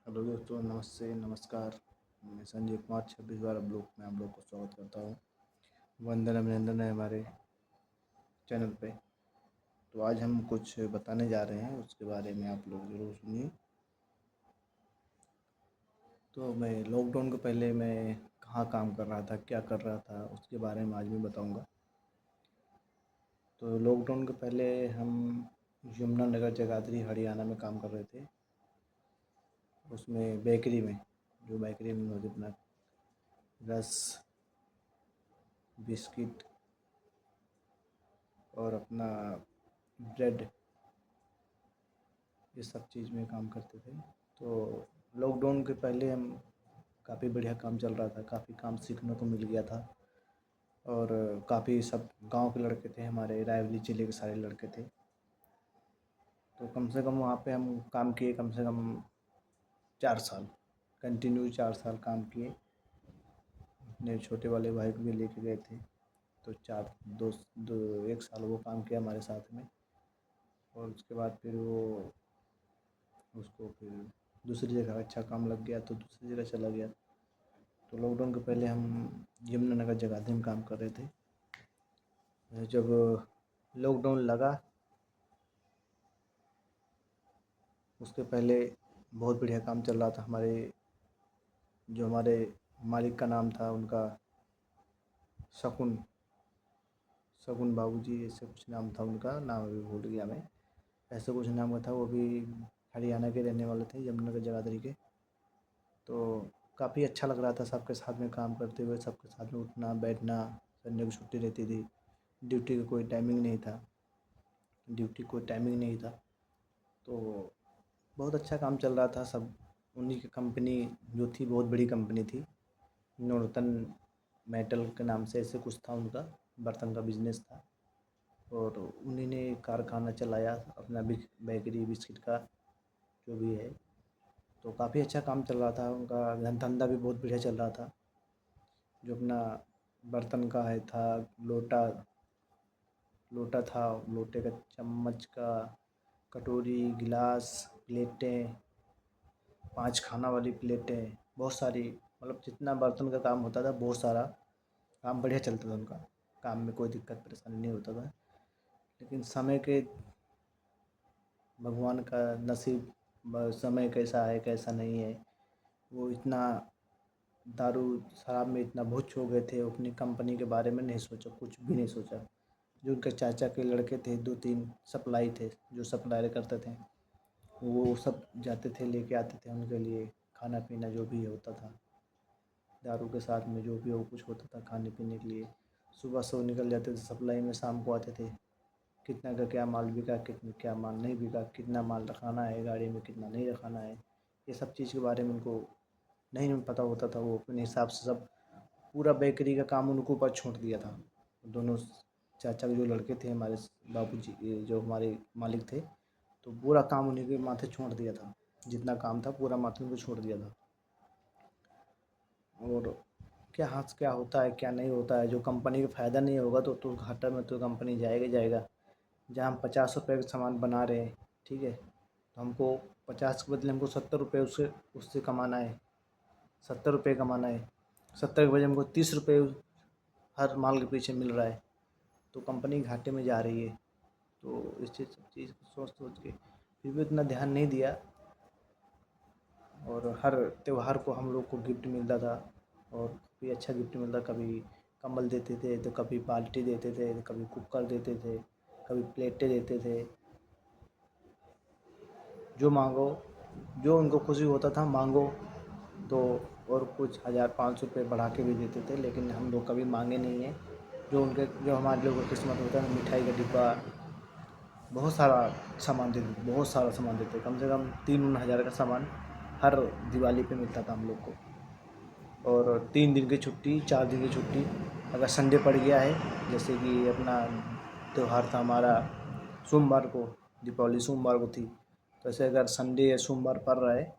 Hello दोस्तों, नमस्ते, नमस्कार। मैं संजय कुमार 26 बार ब्लॉक में आप लोग को स्वागत करता हूँ। वंदन अभिनंदन है हमारे चैनल पे। तो आज हम कुछ बताने जा रहे हैं, उसके बारे में आप लोग ज़रूर सुनिए। तो मैं लॉकडाउन के पहले मैं कहाँ काम कर रहा था, क्या कर रहा था, उसके बारे में आज मैं बताऊँगा। तो लॉकडाउन के पहले हम यमुनानगर जगाधरी हरियाणा में काम कर रहे थे। उसमें बेकरी में, जो बेकरी में मुझे अपना रस, बिस्किट और अपना ब्रेड, ये सब चीज़ में काम करते थे। तो लॉकडाउन के पहले हम काफ़ी बढ़िया काम चल रहा था, काफ़ी काम सीखने को मिल गया था। और काफ़ी सब गांव के लड़के थे, हमारे रायबरेली ज़िले के सारे लड़के थे। तो कम से कम वहाँ पे हम काम किए, कम से कम 4 साल, कंटिन्यू 4 साल काम किए। अपने छोटे वाले भाई को भी लेके गए थे। तो चार दो दो 1 साल वो काम किया हमारे साथ में। और उसके बाद फिर वो उसको फिर दूसरी जगह अच्छा काम लग गया तो दूसरी जगह चला गया। तो लॉकडाउन के पहले हम यमुनानगर जगाधरी में काम कर रहे थे। जब लॉकडाउन लगा, उसके पहले बहुत बढ़िया काम चल रहा था। हमारे मालिक का नाम था, उनका शकुन शकुन बाबूजी, ऐसे कुछ नाम था, उनका नाम अभी भूल गया मैं। ऐसे कुछ नाम का था, वो भी हरियाणा के रहने वाले थे, यमुनानगर जगाधरी के। तो काफ़ी अच्छा लग रहा था सबके साथ में काम करते हुए, सबके साथ में उठना बैठना। संडे को छुट्टी रहती थी, ड्यूटी का कोई टाइमिंग नहीं था, तो बहुत अच्छा काम चल रहा था सब। उन्हीं की कंपनी जो थी, बहुत बड़ी कंपनी थी, नूरतन मेटल के नाम से ऐसे कुछ था उनका, बर्तन का बिजनेस था। और उन्हीं ने कारखाना चलाया अपना बेकरी बिस्किट का, जो भी है। तो काफ़ी अच्छा काम चल रहा था उनका, धंधा भी बहुत बढ़िया चल रहा था। जो अपना बर्तन का है था, लोटा लोटा था, लोटे का, चम्मच का, कटोरी, गिलास, प्लेटें, 5 खाना वाली प्लेटें, बहुत सारी, मतलब जितना बर्तन का काम होता था, बहुत सारा काम बढ़िया चलता था उनका। काम में कोई दिक्कत परेशानी नहीं होता था। लेकिन समय के, भगवान का नसीब, समय कैसा है कैसा नहीं है, वो इतना दारू शराब में इतना भुच हो गए थे, अपनी कंपनी के बारे में नहीं सोचा, कुछ भी नहीं सोचा। जो उनके चाचा के लड़के थे, 2-3 सप्लाई थे, जो सप्लाई करते थे, वो सब जाते थे, लेके आते थे उनके लिए खाना पीना जो भी होता था। दारू के साथ में जो भी हो कुछ होता था खाने पीने के लिए। सुबह से वो निकल जाते थे सप्लाई में, शाम को आते थे। कितना का क्या माल बिका, कितना क्या माल नहीं बिका, कितना माल रखाना है गाड़ी में, कितना नहीं रखाना है, ये सब चीज़ के बारे में उनको नहीं पता होता था। वो अपने हिसाब से सब, पूरा बेकरी का काम उनको ऊपर छोड़ दिया था। दोनों चाचा के जो लड़के थे हमारे, बाबूजी, ये जो हमारे मालिक थे, तो पूरा काम उन्हीं के माथे छोड़ दिया था। जितना काम था पूरा माथे उनको छोड़ दिया था। और क्या हाथ क्या होता है क्या नहीं होता है, जो कंपनी का फ़ायदा नहीं होगा तो घाटा में तो कंपनी जाएगा ही जाएगा। जहाँ हम 50 रुपये का सामान बना रहे हैं, ठीक है, तो हमको 50 के बदले हमको 70 रुपये उससे उससे कमाना है, 70 रुपये कमाना है। 70 के बजाय हमको 30 रुपये हर माल के पीछे मिल रहा है, तो कंपनी घाटे में जा रही है। तो इस चीज़ को सोच सोच के फिर भी उतना ध्यान नहीं दिया। और हर त्यौहार को हम लोग को गिफ्ट मिलता था, और भी अच्छा गिफ्ट मिलता। कभी कंबल देते थे, तो कभी बाल्टी देते थे, तो कभी कुकर देते थे, कभी प्लेटें देते थे। जो मांगो, जो उनको खुशी होता था मांगो, तो और कुछ 1000-500 रुपये बढ़ा के भी देते थे, लेकिन हम लोग कभी मांगे नहीं हैं। जो हमारे लोगों की किस्मत होता है ना, मिठाई का डिब्बा, बहुत सारा सामान देते थे, बहुत सारा सामान देते थे। कम से कम 3-4 हज़ार का सामान हर दिवाली पे मिलता था हम लोग को। और 3 दिन की छुट्टी, 4 दिन की छुट्टी, अगर संडे पड़ गया है, जैसे कि अपना त्यौहार था हमारा सोमवार को, दीपावली सोमवार को थी, तो ऐसे अगर संडे या सोमवार पड़ रहा है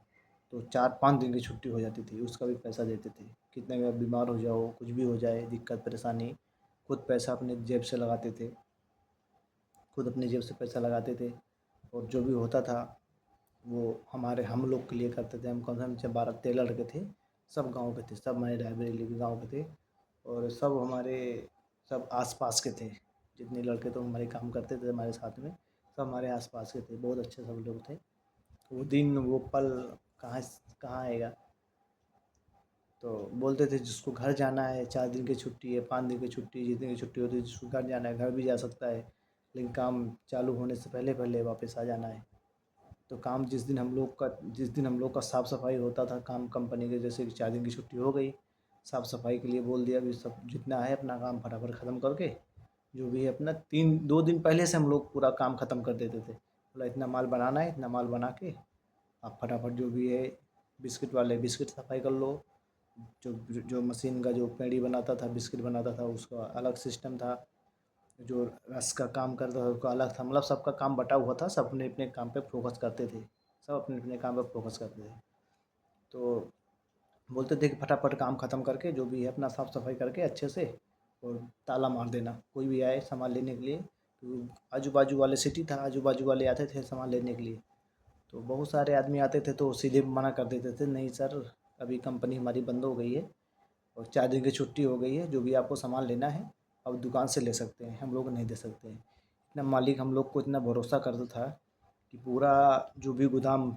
तो 4-5 दिन की छुट्टी हो जाती थी, उसका भी पैसा देते थे। कितने का बीमार हो जाओ, कुछ भी हो जाए, दिक्कत परेशानी, खुद पैसा अपने जेब से लगाते थे, खुद अपनी जेब से पैसा लगाते थे। और जो भी होता था वो हम लोग के लिए करते थे। हम कम से कम 12-13 लड़के थे, सब गाँव के थे, सब हमारे रायबरेली के गाँव के थे और सब आस-पास के थे। जितने लड़के तो हमारे काम करते थे हमारे साथ में, सब हमारे आस-पास के थे, बहुत अच्छे सब लोग थे। वो दिन वो पल कहाँ आएगा। तो बोलते थे जिसको घर जाना है, 4 दिन की छुट्टी है, 5 दिन की छुट्टी, जितने की छुट्टी होती है, जिसको घर जाना है घर भी जा सकता है, लेकिन काम चालू होने से पहले वापस आ जाना है। तो काम जिस दिन हम लोग का साफ़ सफाई होता था, काम कंपनी के, जैसे कि 4 दिन की छुट्टी हो गई, साफ़ सफाई के लिए बोल दिया कि सब जितना है अपना काम फटाफट ख़त्म करके, जो भी है अपना 2 दिन पहले से हम लोग पूरा काम ख़त्म कर देते थे। बोला इतना माल बनाना है, इतना माल बना के आप फटाफट जो भी है, बिस्किट वाले बिस्किट सफाई कर लो, जो जो मशीन का जो पेड़ी बनाता था, बिस्किट बनाता था, उसका अलग सिस्टम था, जो रस का काम करता था उसका अलग था। मतलब सबका काम बटा हुआ था, सब अपने अपने काम पे फोकस करते थे, सब अपने अपने काम पे फोकस करते थे। तो बोलते थे कि फटाफट काम ख़त्म करके जो भी है अपना साफ़ सफाई करके अच्छे से और ताला मार देना, कोई भी आए सामान लेने के लिए। तो आजू बाजू वाले सिटी था, आजू बाजू वाले आते थे सामान लेने के लिए, तो बहुत सारे आदमी आते थे तो सीधे मना कर देते थे, नहीं सर अभी कंपनी हमारी बंद हो गई है और 4 दिन की छुट्टी हो गई है, जो भी आपको सामान लेना है अब दुकान से ले सकते हैं, हम लोग नहीं दे सकते हैं। इतना मालिक हम लोग को इतना भरोसा करता था कि पूरा जो भी गोदाम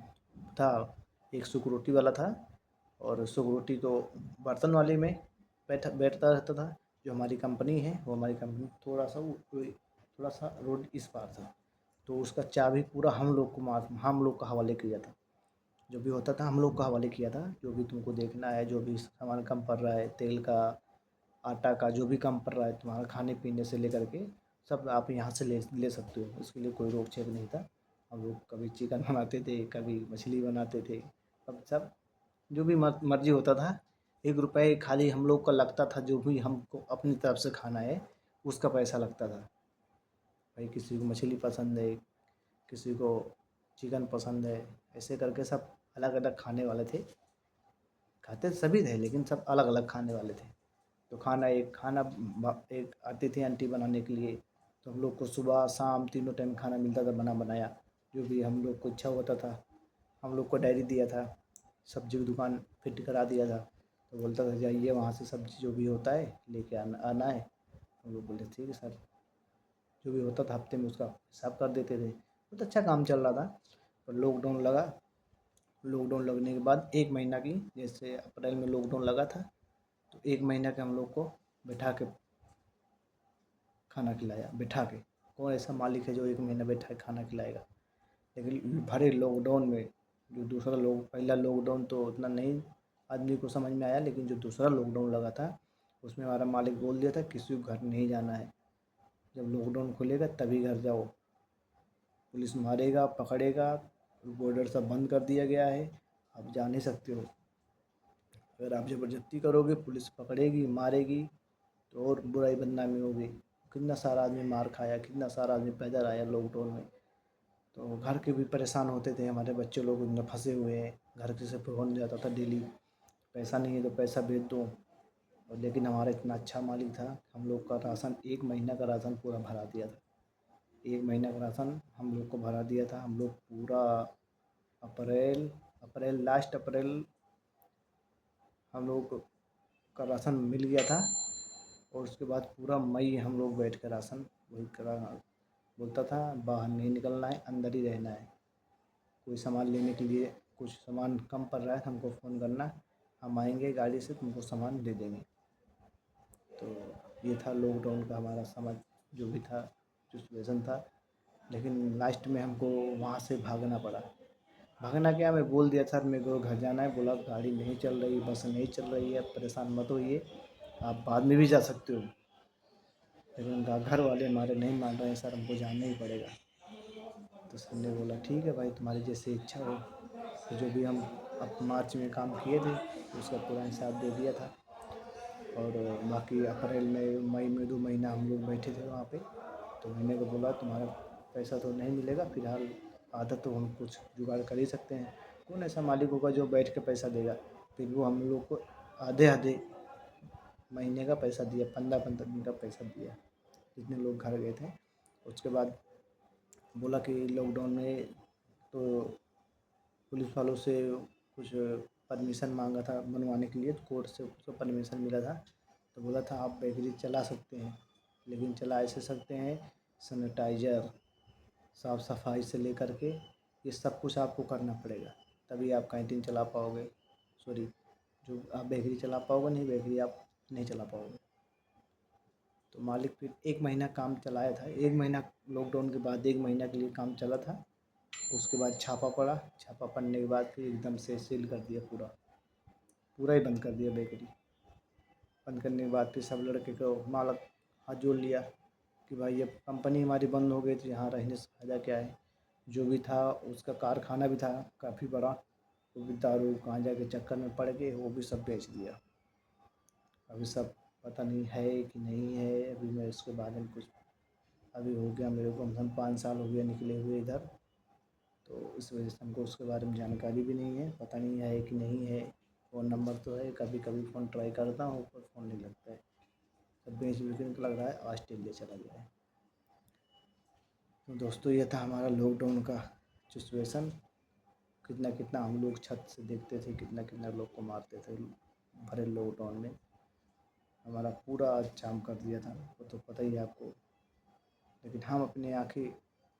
था, एक सिक्योरिटी वाला था और सिक्योरिटी तो बर्तन वाले में बैठता रहता था। जो हमारी कंपनी है वो हमारी कंपनी थोड़ा सा रोड इस पार था, तो उसका चाबी पूरा हम लोग का हवाले किया था। जो भी होता था हम लोग को हवाले किया था, जो भी तुमको देखना है, जो भी सामान कम पड़ रहा है, तेल का, आटा का, जो भी कम पड़ रहा है तुम्हारा खाने पीने से लेकर के, सब आप यहाँ से ले ले सकते हो, उसके लिए कोई रोक छेक नहीं था। हम लोग कभी चिकन बनाते थे, कभी मछली बनाते थे, अब सब जो भी मर्जी होता था। 1 रुपये खाली हम लोग का लगता था, जो भी हमको अपनी तरफ से खाना है उसका पैसा लगता था। भाई किसी को मछली पसंद है, किसी को चिकन पसंद है, ऐसे करके सब अलग अलग खाने वाले थे। खाते सभी थे लेकिन सब अलग अलग खाने वाले थे। तो एक आती थी आंटी बनाने के लिए, तो हम लोग को सुबह शाम तीनों टाइम खाना मिलता था बना बनाया। जो भी हम लोग को इच्छा होता था, हम लोग को डायरी दिया था, सब्जी की दुकान फिट करा दिया था, तो बोलता था जाइए वहाँ से सब्जी जो भी होता है लेके आना आना है। हम लोग बोले ठीक है सर, जो भी होता था हफ्ते में उसका हिसाब कर देते थे। बहुत अच्छा काम चल रहा था। पर लॉकडाउन लगा, लॉकडाउन लगने के बाद 1 महीना की, जैसे अप्रैल में लॉकडाउन लगा था, तो 1 महीना के हम लोग को बैठा के खाना खिलाया, बैठा के। कौन ऐसा मालिक है जो 1 महीना बैठा के खाना खिलाएगा। लेकिन भरे लॉकडाउन में जो दूसरा लोग पहला लॉकडाउन तो उतना नहीं आदमी को समझ में आया, लेकिन जो दूसरा लॉकडाउन लगा था उसमें हमारा मालिक बोल दिया था किसी को घर नहीं जाना है, जब लॉकडाउन खुलेगा तभी घर जाओ, पुलिस मारेगा पकड़ेगा, बॉर्डर सब बंद कर दिया गया है, आप जा नहीं सकते हो। अगर आप ज़बरदस्ती करोगे पुलिस पकड़ेगी मारेगी तो और बुराई बदनामी होगी। कितना सारा आदमी मार खाया, कितना सारा आदमी पैदल आया लॉकडाउन में। तो घर के भी परेशान होते थे, हमारे बच्चे लोग उनमें फंसे हुए हैं, घर से फ़ोन जाता था डेली, पैसा नहीं है तो पैसा भेज दो। और लेकिन हमारा इतना अच्छा मालिक था, हम लोग का राशन 1 महीना का राशन पूरा भरा दिया था। 1 महीना का राशन हम लोग को भरा दिया था। हम लोग पूरा अप्रैल लास्ट अप्रैल हम लोग का राशन मिल गया था। और उसके बाद पूरा मई हम लोग बैठ कर राशन वही करा, बोलता था बाहर नहीं निकलना है, अंदर ही रहना है। कोई सामान लेने के लिए कुछ सामान कम पड़ रहा है तो हमको फ़ोन करना, हम आएंगे गाड़ी से तुमको सामान दे देंगे। तो ये था लॉकडाउन का हमारा समझ, जो भी था, जो सिचुएशन था। लेकिन लास्ट में हमको वहाँ से भागना पड़ा। भागना क्या, मैं बोल दिया सर मेरे को घर जाना है, बोला गाड़ी नहीं चल रही, बस नहीं चल रही है, परेशान मत होइए, आप बाद में भी जा सकते हो। लेकिन उनका घर वाले हमारे नहीं मान रहे हैं, सर हमको जाना ही पड़ेगा। तो सर ने बोला ठीक है भाई तुम्हारी जैसी इच्छा हो। तो जो भी हम अब मार्च में काम किए थे उसका पूरा हिसाब दे दिया था। और बाकी अप्रैल में मई में 2 महीना हम लोग बैठे थे वहाँ पे। तो मैंने को बोला तुम्हारा पैसा तो नहीं मिलेगा फ़िलहाल, आधा तो हम कुछ जुगाड़ कर ही सकते हैं। कौन ऐसा मालिक होगा जो बैठ के पैसा देगा। फिर वो हम लोग को आधे आधे महीने का पैसा दिया, 15-15 दिन का पैसा दिया, जितने लोग घर गए थे। उसके बाद बोला कि लॉकडाउन में तो पुलिस वालों से कुछ परमिशन मांगा था बनवाने के लिए, तो कोर्ट से उसको परमिशन मिला था। तो बोला था आप बेकरी चला सकते हैं, लेकिन चला ऐसे सकते हैं सैनिटाइज़र, साफ़ सफाई से लेकर के ये सब कुछ आपको करना पड़ेगा, तभी आप कैंटीन चला पाओगे। सॉरी, जो आप बेकरी चला पाओगे, नहीं बेकरी आप नहीं चला पाओगे। तो मालिक फिर 1 महीना काम चलाया था। 1 महीना लॉकडाउन के बाद 1 महीना के लिए काम चला था। उसके बाद छापा पड़ा। छापा पड़ने के बाद फिर एकदम से सील कर दिया, पूरा पूरा ही बंद कर दिया बेकरी। बंद करने के बाद फिर सब लड़के को मालिक हाथ जोड़ लिया कि भाई अब कंपनी हमारी बंद हो गई तो यहाँ रहने से फ़ायदा क्या है। जो भी था उसका कारखाना भी था काफ़ी बड़ा, वो भी दारू गांजा के चक्कर में पड़ के वो भी सब बेच दिया। अभी सब पता नहीं है कि नहीं है, अभी मैं इसके बारे में कुछ, अभी हो गया मेरे को कम से कम 5 साल हो गया निकले हुए इधर, तो इस वजह से हमको उसके बारे में जानकारी भी नहीं है, पता नहीं है कि नहीं है। फ़ोन नंबर तो है, कभी कभी फ़ोन ट्राई करता हूँ पर फ़ोन नहीं लगता है। सब बेच बिक के लग रहा है ऑस्ट्रेलिया चला गया है। तो दोस्तों ये था हमारा लॉकडाउन का सिचुएशन। कितना कितना हम लोग छत से देखते थे, कितना कितना लोग को मारते थे भरे लॉकडाउन में। हमारा पूरा जाम कर दिया था, वो तो पता ही है आपको। लेकिन हम अपने आँखें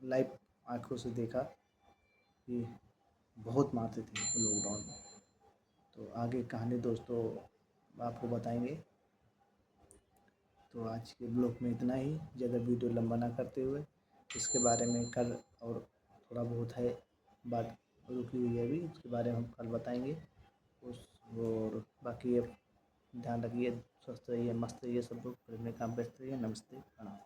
लाइव आँखों से देखा कि बहुत मारते थे लॉकडाउन में। तो आगे कहानी दोस्तों आपको बताएंगे। तो आज के ब्लॉग में इतना ही, ज़्यादा वीडियो लंबा ना करते हुए इसके बारे में कल और थोड़ा बहुत है बात रुकी हुई है अभी, उसके बारे में हम कल बताएंगे। उस और बाकी अब ध्यान रखिए, स्वस्थ रहिए, मस्त रहिए, सब लोग अपने काम पे व्यस्त रहिए। नमस्ते, प्रणाम।